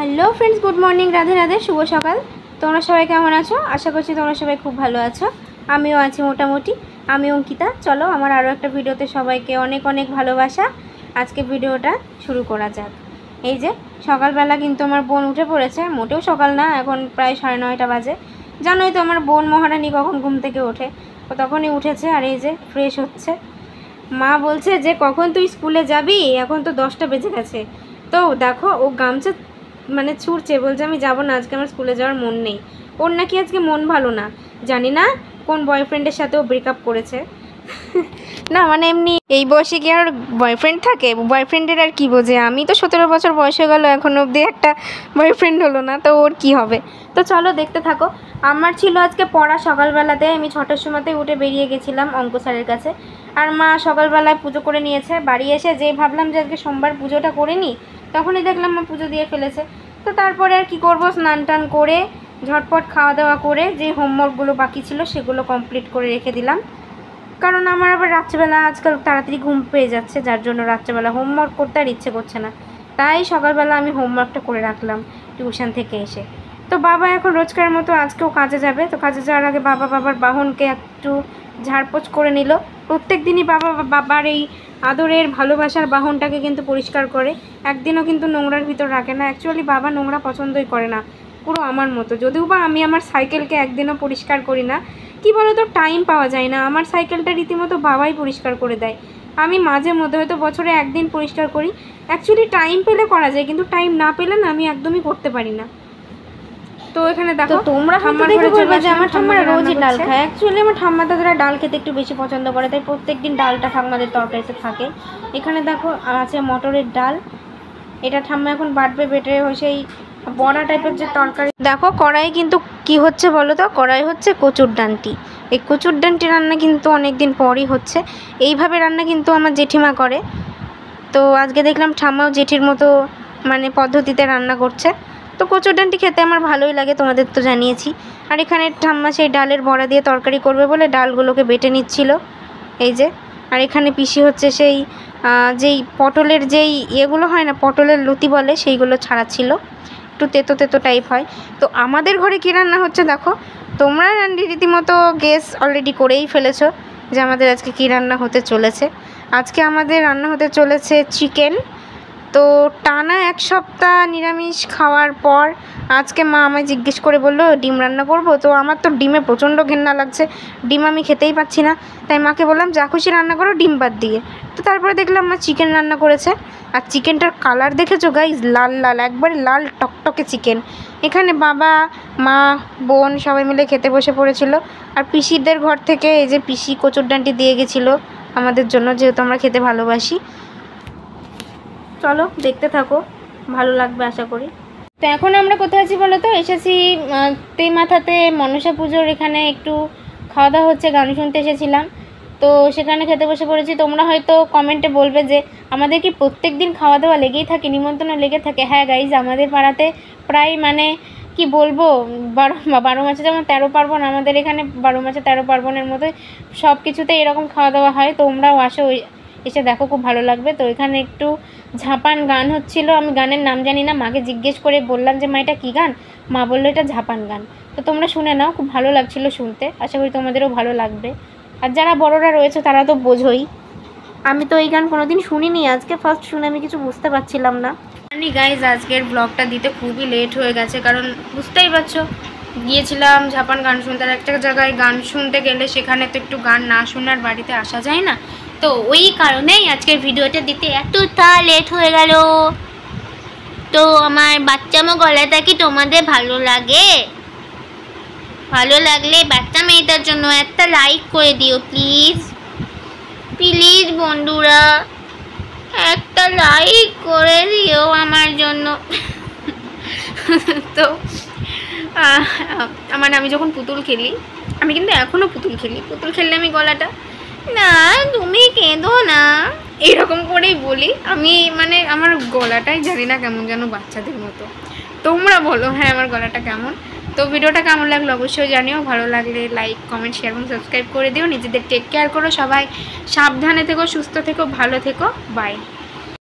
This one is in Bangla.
Hello friends, good morning, Radhe Radhe, শুভ সকাল। তোমরা সবাই কেমন আছো? আশা করছি তোমরা সবাই খুব ভালো আছো। আমিও আছি মোটামুটি। আমি অঙ্কিতা। চলো আমার আরও একটা ভিডিওতে সবাইকে অনেক অনেক ভালোবাসা। আজকে ভিডিওটা শুরু করা যাক। এই যে সকালবেলা কিন্তু আমার বোন উঠে পড়েছে। মোটেও সকাল না, এখন প্রায় 9:30 বাজে। জানোই তো আমার বোন মহারানী কখন ঘুম থেকে ওঠে, ও তখনই উঠেছে। আর এই যে ফ্রেশ হচ্ছে। মা বলছে যে কখন তুই স্কুলে যাবি, এখন তো 10টা বেজে গেছে। তো দেখো ও গামছা মানে ছুটছে, বলছে আমি যাব না, আজকে আমার স্কুলে যাওয়ার মন নেই। ওর নাকি আজকে মন ভালো না, জানি না কোন বয়ফ্রেন্ডের সাথে ও ব্রেকআপ করেছে। না মানে এমনি এই বয়সে কি আর বয়ফ্রেন্ড থাকে? বয়ফ্রেন্ডের আর কি বোঝে? আমি তো 17 বছর বয়স হয়ে গেল, এখনও অবধি একটা বয়ফ্রেন্ড হলো না, তো ওর কি হবে? তো চলো দেখতে থাকো। আমার ছিল আজকে পড়া সকালবেলাতে। আমি 6টার সময়তে উঠে বেরিয়ে গেছিলাম অঙ্ক স্যারের কাছে। আর মা সকালবেলায় পুজো করে নিয়েছে। বাড়ি এসে যে ভাবলাম যে আজকে সোমবার পুজোটা করে নিই, তখনই দেখলাম মা পুজো দিয়ে ফেলেছে। তো তারপরে আর কি করব, স্নান টান করে ঝটপট খাওয়া দাওয়া করে যে হোমওয়ার্কগুলো বাকি ছিল সেগুলো কমপ্লিট করে রেখে দিলাম। কারণ আমার আবার রাত্রেবেলা আজকাল তাড়াতাড়ি ঘুম পেয়ে যাচ্ছে, যার জন্য রাত্রেবেলা হোমওয়ার্ক করতে আর ইচ্ছে করছে না। তাই সকালবেলা আমি হোমওয়ার্কটা করে রাখলাম টিউশন থেকে এসে। তো বাবা এখন রোজকার মতো আজকেও কাজে যাবে। তো কাজে যাওয়ার আগে বাবার বাহনকে একটু ঝাড়পোছ করে নিল। প্রত্যেক দিনই বাবার এই আদরের ভালোবাসার বাহনটাকে কিন্তু পরিষ্কার করে, একদিনও কিন্তু নোংরার ভিতর রাখে না। অ্যাকচুয়ালি বাবা নোংরা পছন্দই করে না, পুরো আমার মতো। যদিও বা আমি আমার সাইকেলকে একদিনও পরিষ্কার করি না, কি বলো তো, টাইম পাওয়া যায় না। আমার সাইকেলটা রীতিমতো বাবাই পরিষ্কার করে দেয়। আমি মাঝে মধ্যে হয়তো বছরে একদিন পরিষ্কার করি। অ্যাকচুয়ালি টাইম পেলে করা যায়, কিন্তু টাইম না পেলে না আমি একদমই করতে পারি না। তো এখানে দেখো তোমরা ঠাম্মার ঘরে বলবে যে আমার ঠাম্মা রোজই ডাল খায়। অ্যাকচুয়ালি আমার ঠাম্মা দাদারা ডাল খেতে একটু বেশি পছন্দ করে, তাই প্রত্যেক দিন ডালটা ঠাম্মাদের তরকারিতে থাকে। এখানে দেখো আছে মটরের ডাল, এটা ঠাম্মা এখন বাটবে, বেটে সেই বড়া টাইপের যে তরকারি। দেখো কড়াই কিন্তু কি হচ্ছে বলো তো, কড়াই হচ্ছে কচুর ডান্টি। এই কচুর ডান্টি রান্না কিন্তু অনেক দিন পরই হচ্ছে। এইভাবে রান্না কিন্তু আমার জেঠিমা করে। তো আজকে দেখলাম ঠাম্মাও জেঠির মতো মানে পদ্ধতিতে রান্না করছে। তো কচুর ডান্টি খেতে আমার ভালোই লাগে, তোমাদের তো জানিয়েছি। আর এখানে ঠাম্মা সেই ডালের বড়া দিয়ে তরকারি করবে বলে ডালগুলোকে বেটে নিচ্ছিল, এই যে। আর এখানে পিসি হচ্ছে সেই যেই পটলের যেই ইয়েগুলো হয় না, পটলের লতি বলে, সেইগুলো ছাড়াচ্ছিল। একটু তেতো তেতো টাইপ হয়। তো আমাদের ঘরে কী রান্না হচ্ছে দেখো। তোমরা রীতিমতো গেস অলরেডি করেই ফেলেছো যে আমাদের আজকে কী রান্না হতে চলেছে। আজকে আমাদের রান্না হতে চলেছে চিকেন। তো টানা 1 সপ্তাহ নিরামিষ খাওয়ার পর আজকে মা আমায় জিজ্ঞেস করে বললো ডিম রান্না করব। তো আমার তো ডিমে প্রচণ্ড ঘেন্না লাগছে, ডিম আমি খেতেই পাচ্ছি না। তাই মাকে বললাম যা খুশি রান্না করো ডিম বাদ দিয়ে। তো তারপরে দেখলাম মা চিকেন রান্না করেছে। আর চিকেনটার কালার দেখেছো গাইজ, লাল লাল, একবারে লাল টকটকে চিকেন। এখানে বাবা, মা, বোন সবাই মিলে খেতে বসে পড়েছিল। আর পিসিদের ঘর থেকে এই যে পিসি কচুর ডান্টি দিয়ে গেছিলো আমাদের জন্য, যেহেতু আমরা খেতে ভালোবাসি। চলো দেখতে থাকো, ভালো লাগবে আশা করি। তো এখন আমরা কোথায় আছি বলো তো? এসেছি তেমাথাতে মনসা পুজোর এখানে একটু খাওয়া দাওয়া হচ্ছে, গান শুনতে এসেছিলাম। তো সেখানে খেতে বসে পড়েছি। তোমরা হয়তো কমেন্টে বলবে যে আমাদের কি প্রত্যেক দিন খাওয়া দাওয়া লেগেই থাকে, নিমন্ত্রণ লেগে থাকে? হ্যাঁ গাইজ, আমাদের পাড়াতে প্রায় মানে কি বলবো, 12 মাসে যেমন 13 পার্বণ, আমাদের এখানে 12 মাসে 13 পার্বণের মতোই সব কিছুতে এরকম খাওয়া দাওয়া হয়। তোমরাও আসো, এসে দেখো, খুব ভালো লাগবে। তো এখানে একটু ঝাপান গান হচ্ছিল, আমি গানের নাম জানি না। মাকে জিজ্ঞেস করে বললাম যে মা এটা কী গান? মা বললো এটা ঝাপান গান। তো তোমরা শুনে নাও, খুব ভালো লাগছিল শুনতে। আশা করি তোমাদেরও ভালো লাগবে। আর যারা বড়রা রয়েছে তারা তো বোঝোই, আমি তো এই গান কোনোদিন শুনিনি, আজকে ফার্স্ট শুনে আমি কিছু বুঝতে পারছিলাম না। জানি গাইজ আজকের ব্লগটা দিতে খুবই লেট হয়ে গেছে, কারণ বুঝতেই পারছো গিয়েছিলাম ঝাপান গান শুনতে। আর একটা জায়গায় গান শুনতে গেলে সেখানে তো একটু গান না শুনে আর বাড়িতে আসা যায় না। তো ওই কারণেই আজকের ভিডিওটা দিতে এতটা লেট হয়ে গেল। তো আমার বাচ্চামো গলাটা কি তোমাদের ভালো লাগে? ভালো লাগলে বাচ্চা মেয়েটার জন্য একটা লাইক করে দিও প্লিজ, প্লিজ বন্ধুরা, একটা লাইক করে দিও আমার জন্য। তো আমি যখন পুতুল খেলি, আমি কিন্তু এখনও পুতুল খেললে আমি গলাটা, না তুমি কেঁদো না, এরকম করেই বলি আমি। মানে আমার গলাটাই জানি না কেমন যেন বাচ্চাদের মতো। তোমরা বলো হ্যাঁ আমার গলাটা কেমন। তো ভিডিওটা কেমন লাগলো অবশ্যই জানিও। ভালো লাগলে লাইক, কমেন্ট, শেয়ার এবং সাবস্ক্রাইব করে দিও। নিজেদের টেক কেয়ার করো, সবাই সাবধানে থেকো, সুস্থ থেকো, ভালো থেকো, বাই।